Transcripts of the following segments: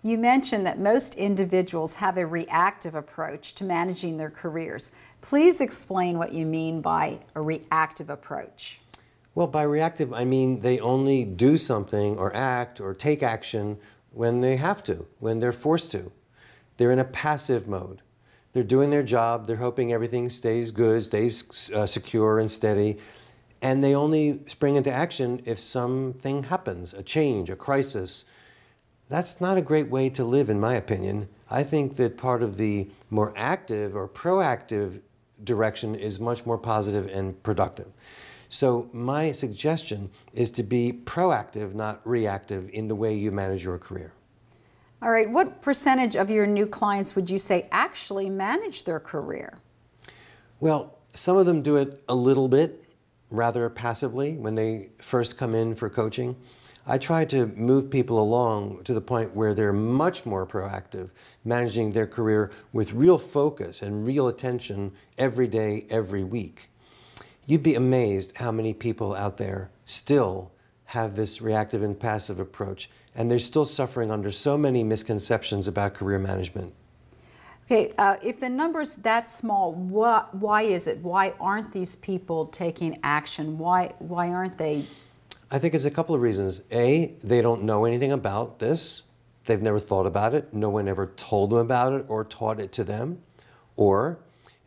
You mentioned that most individuals have a reactive approach to managing their careers. Please explain what you mean by a reactive approach. Well, by reactive, I mean they only do something or act or take action when they have to, when they're forced to. They're in a passive mode. They're doing their job, they're hoping everything stays good, stays secure and steady, and they only spring into action if something happens, a change, a crisis. That's not a great way to live, in my opinion. I think that part of the more active or proactive direction is much more positive and productive. So my suggestion is to be proactive, not reactive, in the way you manage your career. All right, what percentage of your new clients would you say actually manage their career? Well, some of them do it a little bit, rather passively, when they first come in for coaching. I try to move people along to the point where they're much more proactive, managing their career with real focus and real attention every day, every week. You'd be amazed how many people out there still have this reactive and passive approach, and they're still suffering under so many misconceptions about career management. Okay, if the number's that small, why is it? Why aren't these people taking action? Why aren't they? I think it's a couple of reasons. A, they don't know anything about this. They've never thought about it. No one ever told them about it or taught it to them. Or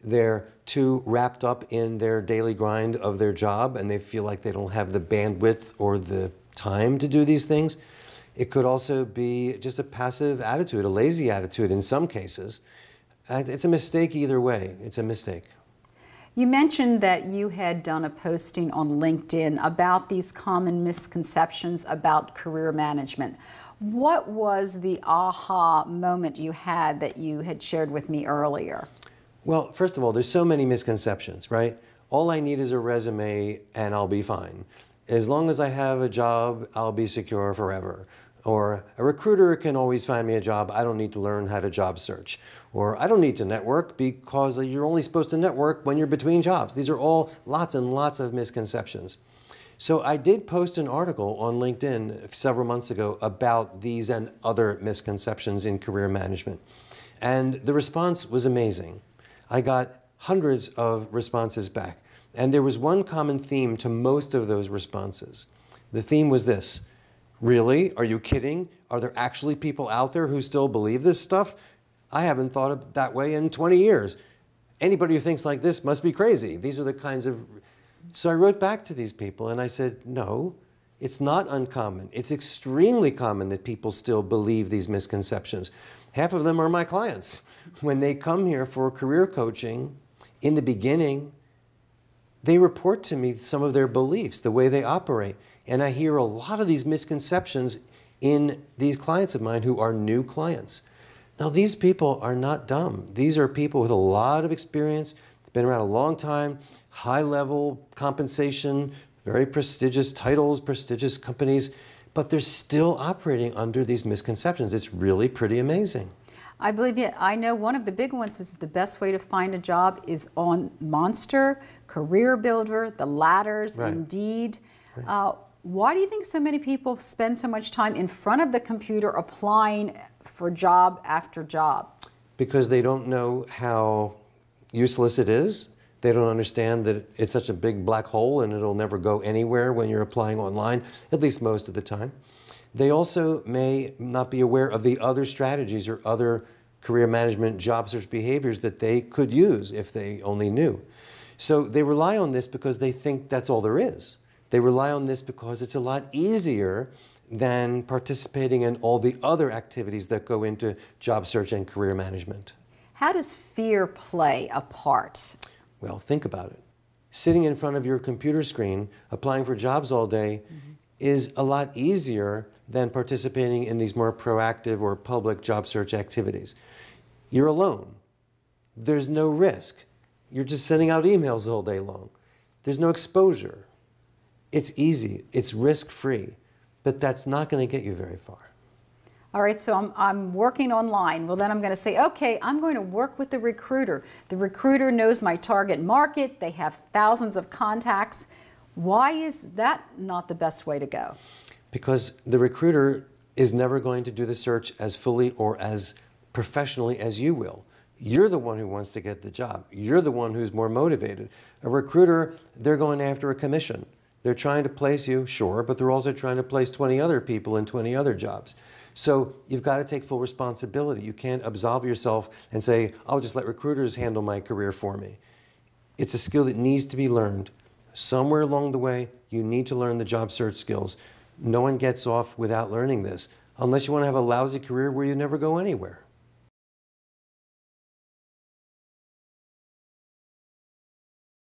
they're too wrapped up in their daily grind of their job and they feel like they don't have the bandwidth or the time to do these things. It could also be just a passive attitude, a lazy attitude in some cases. And it's a mistake either way. It's a mistake. You mentioned that you had done a posting on LinkedIn about these common misconceptions about career management. What was the aha moment you had that you had shared with me earlier? Well, first of all, there's so many misconceptions, right? All I need is a resume and I'll be fine. As long as I have a job, I'll be secure forever. Or a recruiter can always find me a job. I don't need to learn how to job search. Or I don't need to network because you're only supposed to network when you're between jobs. These are all lots and lots of misconceptions. So I did post an article on LinkedIn several months ago about these and other misconceptions in career management. And the response was amazing. I got hundreds of responses back. And there was one common theme to most of those responses. The theme was this: really? Are you kidding? Are there actually people out there who still believe this stuff? I haven't thought of it that way in 20 years. Anybody who thinks like this must be crazy. These are the kinds of... So I wrote back to these people and I said, no, it's not uncommon. It's extremely common that people still believe these misconceptions. Half of them are my clients. When they come here for career coaching, in the beginning, they report to me some of their beliefs, the way they operate. And I hear a lot of these misconceptions in these clients of mine who are new clients. Now, these people are not dumb. These are people with a lot of experience, been around a long time, high-level compensation, very prestigious titles, prestigious companies, but they're still operating under these misconceptions. It's really pretty amazing. I believe it. I know one of the big ones is the best way to find a job is on Monster, Career Builder, the ladders, right. Indeed. Right. Why do you think so many people spend so much time in front of the computer applying for job after job? Because they don't know how useless it is. They don't understand that it's such a big black hole and it'll never go anywhere when you're applying online, at least most of the time. They also may not be aware of the other strategies or other career management job search behaviors that they could use if they only knew. So they rely on this because they think that's all there is. They rely on this because it's a lot easier than participating in all the other activities that go into job search and career management. How does fear play a part? Well, think about it. Sitting in front of your computer screen, applying for jobs all day, is a lot easier than participating in these more proactive or public job search activities. You're alone. There's no risk. You're just sending out emails all day long. There's no exposure. It's easy. It's risk-free. But that's not going to get you very far. All right, so I'm working online. Well, then I'm going to say, okay, I'm going to work with the recruiter. The recruiter knows my target market. They have thousands of contacts. Why is that not the best way to go? Because the recruiter is never going to do the search as fully or as professionally as you will. You're the one who wants to get the job. You're the one who's more motivated. A recruiter, they're going after a commission. They're trying to place you, sure, but they're also trying to place 20 other people in 20 other jobs. So you've got to take full responsibility. You can't absolve yourself and say, I'll just let recruiters handle my career for me. It's a skill that needs to be learned. Somewhere along the way, you need to learn the job search skills. No one gets off without learning this, unless you want to have a lousy career where you never go anywhere.